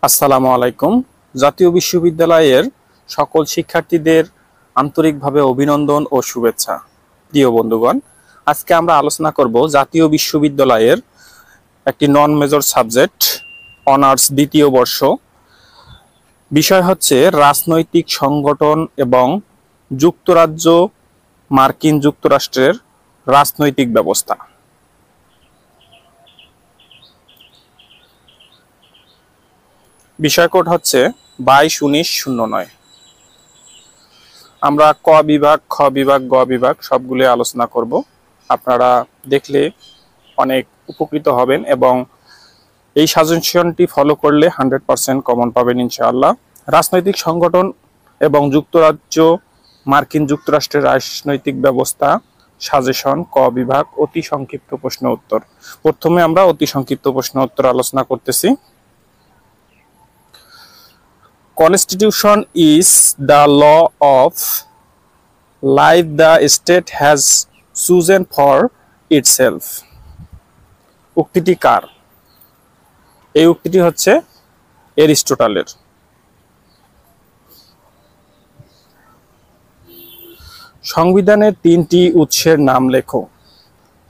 আসসালামু আলাইকুম। জাতীয় বিশ্ববিদ্যালয়ের সকল শিক্ষার্থীদের আন্তরিকভাবে অভিনন্দন ও শুভেচ্ছা। প্রিয় বন্ধুগণ, আজকে আমরা আলোচনা করব জাতীয় বিশ্ববিদ্যালয়ের একটি নন মেজর সাবজেক্ট অনার্স দ্বিতীয় বর্ষ। বিষয় হচ্ছে রাজনৈতিক সংগঠন এবং যুক্তরাজ্য মার্কিন যুক্তরাষ্ট্রের রাজনৈতিক ব্যবস্থা। বিষয় কোড হচ্ছে 22-19-09। আমরা ক বিভাগ, খ বিভাগ, গ বিভাগ সবগুলো আলোচনা করব। আপনারা দেখলে অনেক উপকৃত হবেন এবং এই সাজেশনটি ফলো করলে 100% কমন পাবেন ইনশাআল্লাহ। রাজনৈতিক সংগঠন এবং যুক্তরাজ্য মার্কিন যুক্তরাষ্ট্রের রাজনৈতিক ব্যবস্থা সাজেশন ক বিভাগ অতি সংক্ষিপ্ত প্রশ্ন উত্তর। প্রথমে আমরা অতি সংক্ষিপ্ত প্রশ্ন উত্তর আলোচনা করতেছি। Constitution is the law of life the state has chosen for itself. উক্তিটি কার? এই উক্তিটি হচ্ছে এরিস্টটলের। সংবিধানের তিনটি উৎসের নাম লেখো।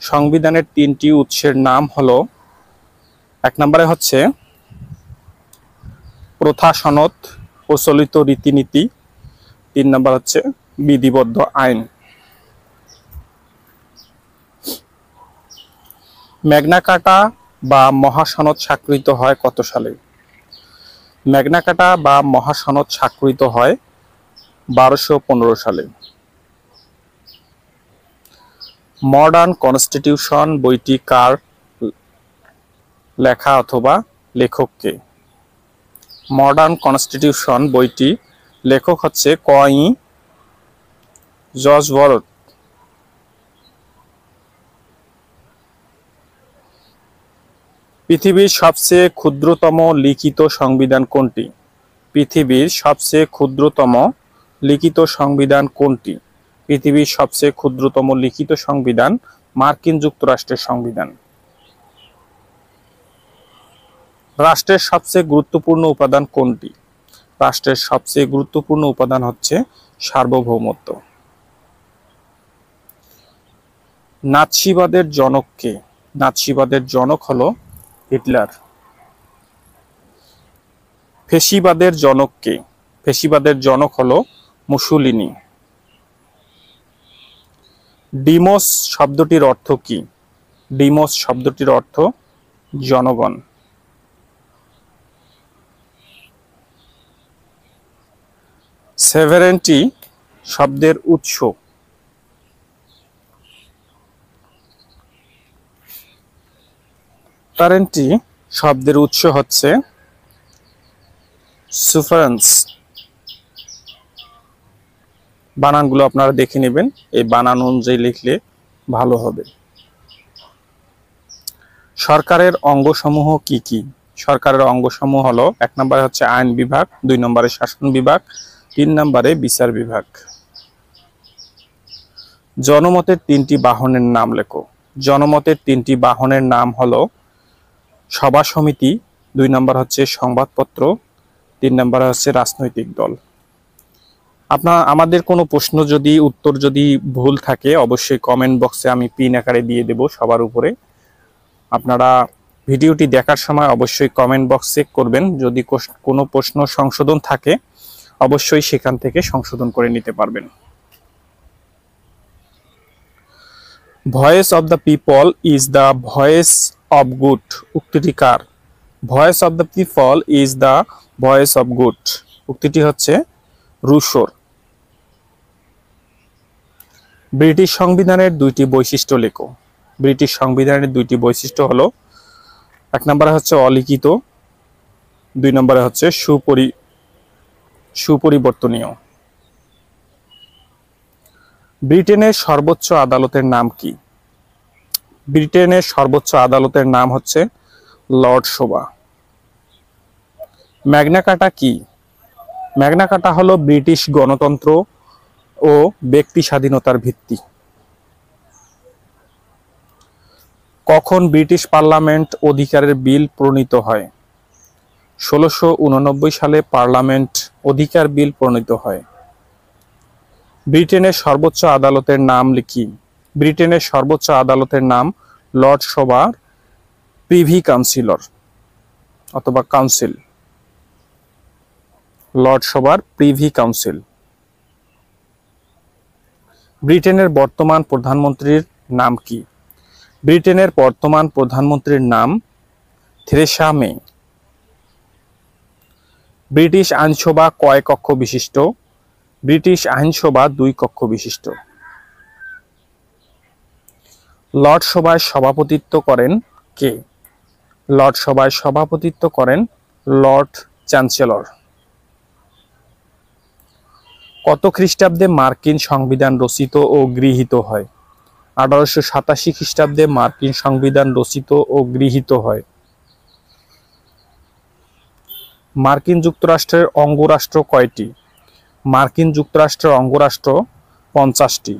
সংবিধানের তিনটি উৎসের নাম হলো, এক নম্বরে হচ্ছে প্রথা সনদ, প্রচলিত রীতিনীতি, 3 নম্বর হচ্ছে বিধিবদ্ধ আইন। ম্যাগনা কার্টা বা মহাসনদ স্বাক্ষরিত হয় কত সালে? ম্যাগনা কার্টা বা মহাসনদ স্বাক্ষরিত হয় 1215 সালে। মডার্ন কনস্টিটিউশন বইটি কার লেখা অথবা লেখককে? মডার্ন কনস্টিটিউশন বইটি লেখক হচ্ছে জর্জ ওয়ারথ। পৃথিবীর সবচেয়ে ক্ষুদ্রতম লিখিত সংবিধান কোনটি? পৃথিবীর সবচেয়ে ক্ষুদ্রতম লিখিত সংবিধান কোনটি? পৃথিবীর সবচেয়ে ক্ষুদ্রতম লিখিত সংবিধান মার্কিন যুক্তরাষ্ট্রের সংবিধান। রাষ্ট্রের সবচেয়ে গুরুত্বপূর্ণ উপাদান কোনটি? রাষ্ট্রের সবচেয়ে গুরুত্বপূর্ণ উপাদান হচ্ছে সার্বভৌমত্ব। নাৎসিবাদের জনক কে? নাৎসিবাদের জনক হলো হিটলার। ফ্যাসিবাদের জনক কে? ফ্যাসিবাদের জনক হলো মুসোলিনি। ডিমোস শব্দটির অর্থ কি? ডিমোস শব্দটির অর্থ জনগণ। সেভারেন্টি শব্দের উৎস? সেভারেন্টি শব্দের উৎস হচ্ছে সুফারেন্স। বানানগুলো আপনারা দেখে নেবেন, এই বানান অনুযায়ী লিখলে ভালো হবে। সরকারের অঙ্গসমূহ কি কি? সরকারের অঙ্গসমূহ হলো, 1 নম্বরে হচ্ছে আইন বিভাগ, 2 নম্বরে শাসন বিভাগ, 3 নম্বরে বিচার বিভাগ। জনমতের 3টি বাহনের নাম লেখো। জনমতের 3টি বাহনের নাম হলো সভা সমিতি, 2 নম্বর হচ্ছে সংবাদপত্র, 3 নম্বরে হচ্ছে রাজনৈতিক দল। আমাদের কোনো প্রশ্ন যদি উত্তর যদি ভুল থাকে অবশ্যই কমেন্ট বক্সে আমি পিন আকারে দিয়ে দেব সবার উপরে। আপনারা ভিডিওটি দেখার সময় অবশ্যই কমেন্ট বক্স চেক করবেন, যদি কোনো প্রশ্ন সংশোধন থাকে অবশ্যই সেখান থেকে সংশোধন করে নিতে পারবেন। Voice of the people is the voice of good. উক্তিটি কার? Voice of the people is the voice of good. উক্তিটি হচ্ছে রুশোর। ব্রিটিশ সংবিধানের 2টি বৈশিষ্ট্য লেখো। ব্রিটিশ সংবিধানের 2টি বৈশিষ্ট্য হলো, 1 নম্বরে হচ্ছে অলিখিত, 2 নম্বরে হচ্ছে সুপরিবর্তনীয়। ব্রিটেনের সর্বোচ্চ আদালতের নাম কি? ব্রিটেনের সর্বোচ্চ আদালতের নাম হচ্ছে লর্ড সভা। ম্যাগনা কার্টা কি? ম্যাগনা কার্টা হলো ব্রিটিশ গণতন্ত্র ও ব্যক্তি স্বাধীনতার ভিত্তি। কখন ব্রিটিশ পার্লামেন্ট অধিকারের বিল প্রণীত হয়? 1689 সালে পার্লামেন্ট অধিকার বিল প্রণীত হয়। ব্রিটেনের সর্বোচ্চ আদালতের নাম কি? ব্রিটেনের সর্বোচ্চ আদালতের নাম লর্ড সভার প্রিভি কাউন্সিলর অথবা কাউন্সিল, লর্ড সভার প্রিভি কাউন্সিল। ব্রিটেনের বর্তমান প্রধানমন্ত্রীর নাম কি? ব্রিটেনের বর্তমান প্রধানমন্ত্রীর নাম থেরেসা মে। ব্রিটিশ আইনসভা কয় কক্ষ বিশিষ্ট? ব্রিটিশ আইনসভা 2 কক্ষ বিশিষ্ট। লর্ড সভায় সভাপতিত্ব করেন কে? লর্ড সভায় সভাপতিত্ব করেন লর্ড চ্যান্সেলর। কত খ্রিস্টাব্দে মার্কিন সংবিধান রচিত ও গৃহীত হয়? 1887 খ্রিস্টাব্দে মার্কিন সংবিধান রচিত ও গৃহীত হয়। মার্কিন যুক্তরাষ্ট্রের অঙ্গরাষ্ট্র কয়টি? মার্কিন যুক্তরাষ্ট্রের অঙ্গরাষ্ট্র 50টি।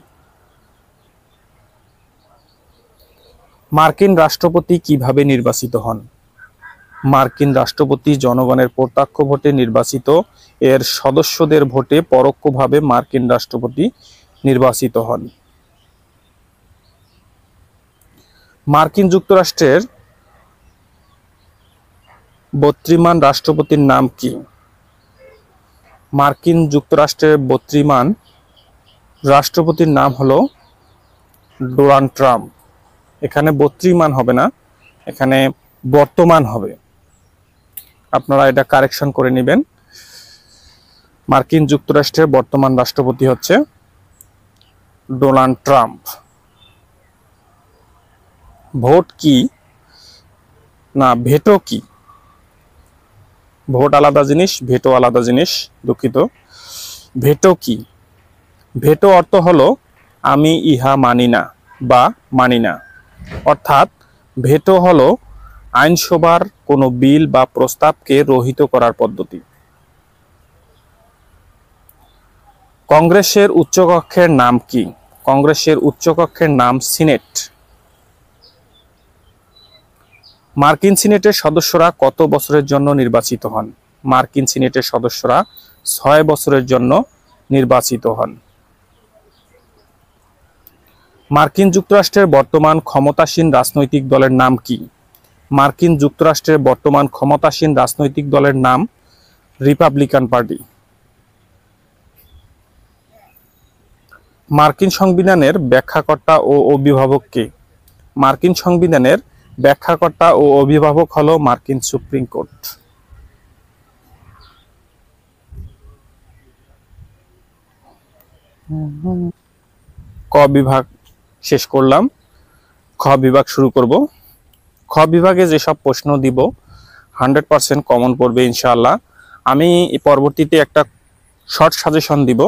মার্কিন রাষ্ট্রপতি কিভাবে নির্বাচিত হন? মার্কিন রাষ্ট্রপতি জনগণের প্রত্যক্ষ ভোটে নির্বাচিত, এর সদস্যদের ভোটে পরোক্ষভাবে মার্কিন রাষ্ট্রপতি নির্বাচিত হন। মার্কিন যুক্তরাষ্ট্রের বর্তমান রাষ্ট্রপতির নাম কি? মার্কিন যুক্তরাষ্ট্রের বর্তমান রাষ্ট্রপতির নাম হলো ডোনাল্ড ট্রাম্প। এখানে বর্তমান হবে না, এখানে বর্তমান হবে, আপনারা এটা কারেকশন করে নেবেন। মার্কিন যুক্তরাষ্ট্রের বর্তমান রাষ্ট্রপতি হচ্ছে ডোনাল্ড ট্রাম্প। ভোট কি না ভেটো কি? ভোট আলাদা জিনিস, ভেটো আলাদা জিনিস, দুঃখিত। ভেটো কি? ভেটো অর্থ হলো আমি ইহা মানি না বা মানি না। অর্থাৎ ভেটো হলো আইনসভার কোনো বিল বা প্রস্তাবকে রহিত করার পদ্ধতি। কংগ্রেসের উচ্চকক্ষের নাম কি? কংগ্রেসের উচ্চকক্ষের নাম সিনেট। মার্কিন সিনেটের সদস্যরা কত বছরের জন্য নির্বাচিত হন? মার্কিন সিনেটের সদস্যরা 6 বছরের জন্য নির্বাচিত হন। মার্কিন যুক্তরাষ্ট্রের বর্তমান ক্ষমতাসীন রাজনৈতিক দলের নাম কি? মার্কিন যুক্তরাষ্ট্রের বর্তমান ক্ষমতাসীন রাজনৈতিক দলের নাম রিপাবলিকান পার্টি। মার্কিন সংবিধানের ব্যাখ্যাকর্তা ও অভিভাবক কে? মার্কিন সংবিধানের ব্যাখ্যাকর্তা ও অভিভাবক হলো মার্কিন সুপ্রিম কোর্ট। ক বিভাগ শেষ করলাম, খ বিভাগ শুরু করব। খ বিভাগে যেসব প্রশ্ন দিব 100% কমন পড়বে ইনশাআল্লাহ। আমি পরবর্তীতে একটা শর্ট সাজেশন দিব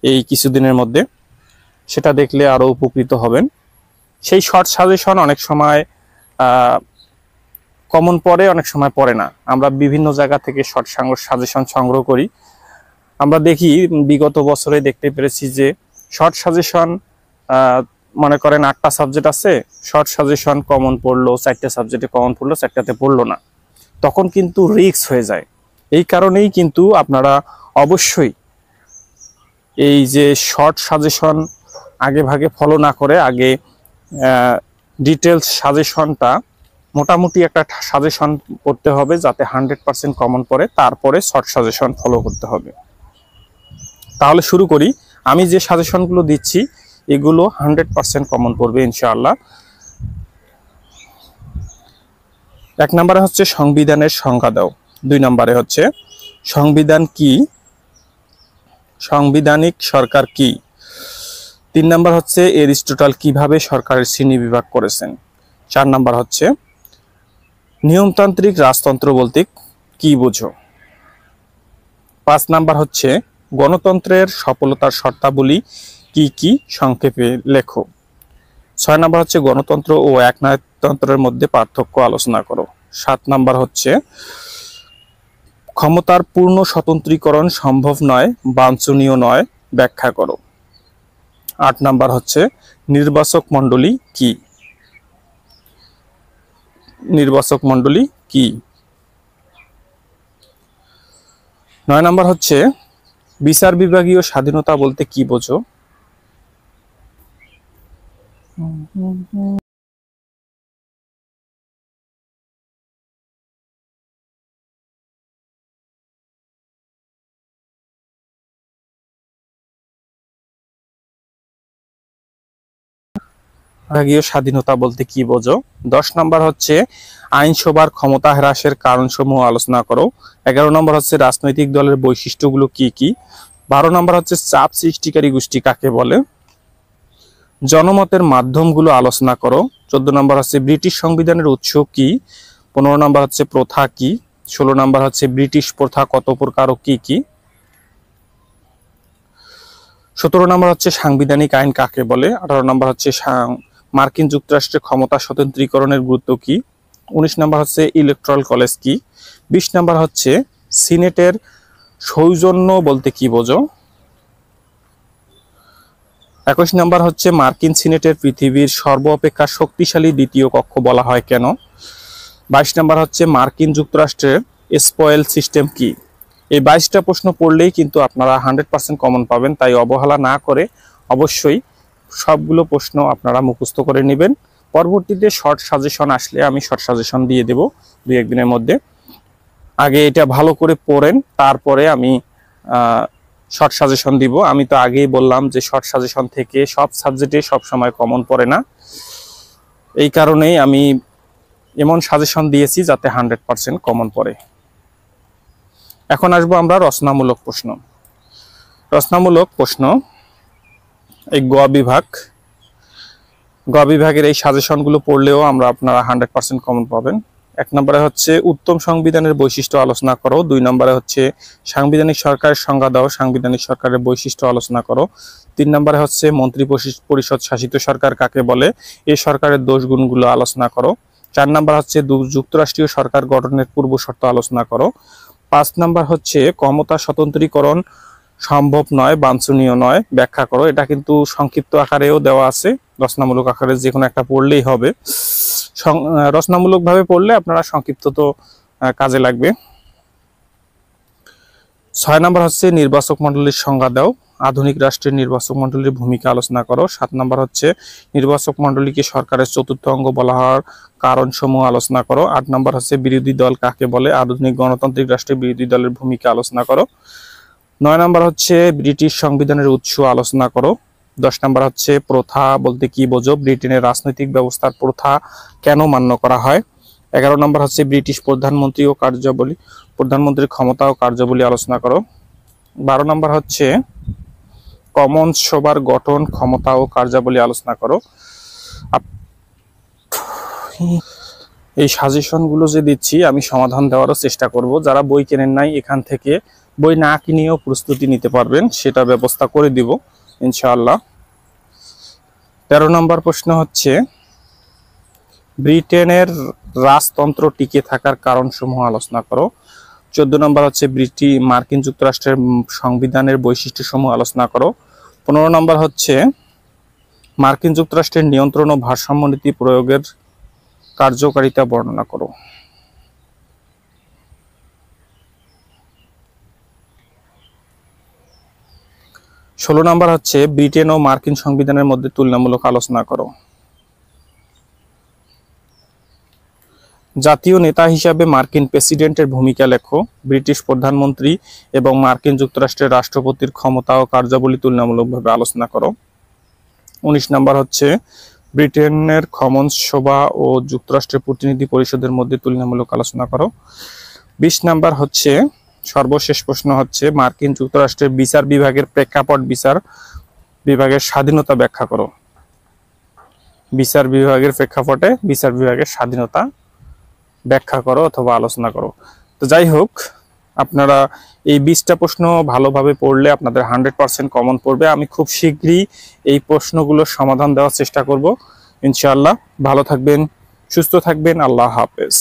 এই কিছুদিনের মধ্যে, সেটা দেখলে আরো উপকৃত হবেন। সেই শর্ট সাজেশন অনেক সময় কমন পড়ে, অনেক সময় পড়ে না। আমরা বিভিন্ন জায়গা থেকে শর্ট সাজেশন সংগ্রহ করি। আমরা দেখি বিগত বছরে দেখতে পেরেছি যে শর্ট সাজেশন মনে করেন 8টা সাবজেক্ট আছে, শর্ট সাজেশন কমন পড়লো 4টে সাবজেক্টে কমন পড়লো, 4টাতে পড়লো না, তখন কিন্তু রিস্ক হয়ে যায়। এই কারণেই কিন্তু আপনারা অবশ্যই এই যে শর্ট সাজেশন আগে ভাগে ফলো না করে আগে ডিটেলস সাজেশনটা মোটামুটি একটা সাজেশন করতে হবে যাতে 100% কমন পড়ে, তারপরে শর্ট সাজেশন ফলো করতে হবে। তাহলে শুরু করি। আমি যে সাজেশনগুলো দিচ্ছি এগুলো 100% কমন পড়বে ইনশাআল্লাহ। 1 নম্বরে হচ্ছে সংবিধানের সংজ্ঞা দাও। 2 নম্বরে হচ্ছে সংবিধান কি, সাংবিধানিক সরকার কি। 3 নম্বর হচ্ছে এরিস্টটল কিভাবে সরকারের শ্রেণী বিভাগ করেছেন। 4 নম্বর হচ্ছে নিয়মতান্ত্রিক রাজতন্ত্র বলতে কি বোঝো। 5 নম্বর হচ্ছে গণতন্ত্রের সফলতার শর্তাবলী কি কি সংক্ষেপে লেখো। 6 নম্বর হচ্ছে গণতন্ত্র ও একনায়কতন্ত্রের মধ্যে পার্থক্য আলোচনা করো। 7 নম্বর হচ্ছে ক্ষমতার পূর্ণ স্বতন্ত্রীকরণ সম্ভব নয়, বাঞ্ছনীয় নয়, ব্যাখ্যা করো। 8 নম্বর হচ্ছে নির্বাচক মণ্ডলী কি। নির্বাচক মণ্ডলী কি। 9 নাম্বার হচ্ছে বিচার বিভাগীয় স্বাধীনতা বলতে কি বোঝো? বিভাগীয় স্বাধীনতা বলতে কি বোঝো? 10 নাম্বার হচ্ছে আইনসভার ক্ষমতা হ্রাসের কারণসমূহ আলোচনা করো। 11 নম্বর হচ্ছে রাজনৈতিক দলের বৈশিষ্ট্যগুলো কি কি। 12 নম্বর হচ্ছে চাপ সৃষ্টিকারী গোষ্ঠী কাকে বলে। জনমতের মাধ্যমগুলো আলোচনা করো। 14 নম্বর হচ্ছে ব্রিটিশ সংবিধানের উৎস কি। 15 নম্বর হচ্ছে প্রথা কি। 16 নম্বর হচ্ছে ব্রিটিশ প্রথা কত প্রকার ও কি কি। 17 নম্বর হচ্ছে সাংবিধানিক আইন কাকে বলে। 18 নম্বর হচ্ছে মার্কিন যুক্তরাষ্ট্রের ক্ষমতা স্বতন্ত্রীকরণের গুরুত্ব কি। 19 নম্বর হচ্ছে ইলেকট্রাল কলেজ কি। 20 নম্বর হচ্ছে সিনেটের সৌজন্য বলতে কি বোঝো। 21 নম্বর হচ্ছে মার্কিন সিনেটের পৃথিবীর সর্বাপেক্ষা শক্তিশালী দ্বিতীয় কক্ষ বলা হয় কেন। 22 নম্বর হচ্ছে মার্কিন যুক্তরাষ্ট্রের স্পয়েল সিস্টেম কি। এই 22টা প্রশ্ন পড়লেই কিন্তু আপনারা 100% কমন পাবেন, তাই অবহেলা না করে অবশ্যই সবগুলো প্রশ্ন আপনারা মুখস্থ করে নেবেন। পরবর্তীতে শর্ট সাজেশন আসলে আমি শর্ট সাজেশন দিয়ে দেব 2-1 দিনের মধ্যে। আগে এটা ভালো করে পড়েন, তারপরে আমি শর্ট সাজেশন দিব। আমি তো আগেই বললাম যে শর্ট সাজেশন থেকে সব সাবজেক্টে সব সময় কমন পড়ে না, এই কারণেই আমি এমন সাজেশন দিয়েছি যাতে 100% কমন পড়ে। এখন আসবো আমরা রচনামূলক প্রশ্ন। রচনামূলক প্রশ্ন এই গ বিভাগের এই সাজেশনগুলো পড়লেও আপনারা 100% কমন পাবেন। 1 নম্বরে হচ্ছে উত্তম সংবিধানের বৈশিষ্ট্য আলোচনা করো। 2 নম্বরে হচ্ছে সাংবিধানিক সরকারের সংজ্ঞা দাও, সাংবিধানিক সরকারের বৈশিষ্ট্য আলোচনা করো। 3 নম্বরে হচ্ছে মন্ত্রী পরিষদ শাসিত সরকার কাকে বলে, এই সরকারের দোষ গুণগুলো আলোচনা করো। 4 নম্বর হচ্ছে যুক্তরাষ্ট্রীয় সরকার গঠনের পূর্ব শর্ত আলোচনা করো। 5 নম্বর হচ্ছে ক্ষমতা স্বতন্ত্রীকরণ সম্ভব নয়, বাঞ্ছনীয় নয়, ব্যাখ্যা করো। এটা কিন্তু সংক্ষিপ্ত আকারেও দেওয়া আছে, রচনামূলক আকারে যে কোনো একটা পড়লেই হবে। রচনামূলক ভাবে পড়লে আপনারা সংক্ষিপ্ত তো কাজে লাগবে। 6 নম্বর হচ্ছে নির্বাচক মণ্ডলীর সংজ্ঞা দাও, আধুনিক রাষ্ট্রের নির্বাচক মণ্ডলীর ভূমিকা আলোচনা করো। 7 নম্বর হচ্ছে নির্বাচক মণ্ডলীকে সরকারের চতুর্থ অঙ্গ বলা হওয়ার কারণসমূহ আলোচনা করো। 8 নম্বর হচ্ছে বিরোধী দল কাকে বলে, আধুনিক গণতান্ত্রিক রাষ্ট্রে বিরোধী দলের ভূমিকা আলোচনা করো। 9 নম্বর হচ্ছে ব্রিটিশ সংবিধানের উৎস আলোচনা করো। 10 নম্বর হচ্ছে প্রথা বলতে কি বোঝো, ব্রিটেনের রাজনৈতিক ব্যবস্থার প্রথা কেন মান্য করা হয়। 11 নম্বর হচ্ছে ব্রিটিশ প্রধানমন্ত্রীর ক্ষমতা ও কার্যাবলী আলোচনা করো। 12 নম্বর হচ্ছে কমন্স সভার গঠন, ক্ষমতা ও কার্যাবলী আলোচনা করো। এই সাজেশনগুলো যে দিচ্ছি আমি সমাধান দেওয়ারও চেষ্টা করব। যারা বই কেনেন নাই এখান থেকে বই না কিনেও প্রস্তুতি নিতে পারবেন, সেটা ব্যবস্থা করে দিব ইনশাআল্লাহ। 13 নম্বর প্রশ্ন হচ্ছে ব্রিটেনের রাজতন্ত্র টিকে থাকার কারণসমূহ আলোচনা করো। 14 নম্বর হচ্ছে মার্কিন যুক্তরাষ্ট্রের সংবিধানের বৈশিষ্ট্যসমূহ আলোচনা করো। 15 নম্বর হচ্ছে মার্কিন যুক্তরাষ্ট্রের নিয়ন্ত্রণ ও ভারসাম্য নীতি প্রয়োগের কার্যকারিতা বর্ণনা করো। 16 নম্বর হচ্ছে ব্রিটেন ও মার্কিন সংবিধানের মধ্যে তুলনামূলক আলোচনা করো। জাতীয় নেতা হিসাবে মার্কিন প্রেসিডেন্টের ভূমিকা লেখো। ব্রিটিশ প্রধানমন্ত্রী এবং মার্কিন যুক্তরাষ্ট্রের রাষ্ট্রপতির ক্ষমতা ও কার্যাবলী তুলনামূলকভাবে আলোচনা করো। 19 নম্বর হচ্ছে ব্রিটেনের কমন্স সভা ও যুক্তরাষ্ট্রের প্রতিনিধি পরিষদের মধ্যে তুলনামূলক আলোচনা করো। 20 নম্বর হচ্ছে সর্বশেষ প্রশ্ন হচ্ছে মার্কিন যুক্তরাষ্ট্রের বিচার বিভাগের প্রেক্ষাপট, বিচার বিভাগের স্বাধীনতা ব্যাখ্যা করো। বিচার বিভাগের প্রেক্ষাপটে বিচার বিভাগের স্বাধীনতা ব্যাখ্যা করো অথবা আলোচনা করো। তো যাই হোক, আপনারা এই 20টা প্রশ্ন ভালোভাবে পড়লে আপনাদের 100% কমন পড়বে। আমি খুব শীঘ্রই এই প্রশ্নগুলোর সমাধান দেওয়ার চেষ্টা করব ইনশাআল্লাহ। ভালো থাকবেন, সুস্থ থাকবেন, আল্লাহ হাফেজ।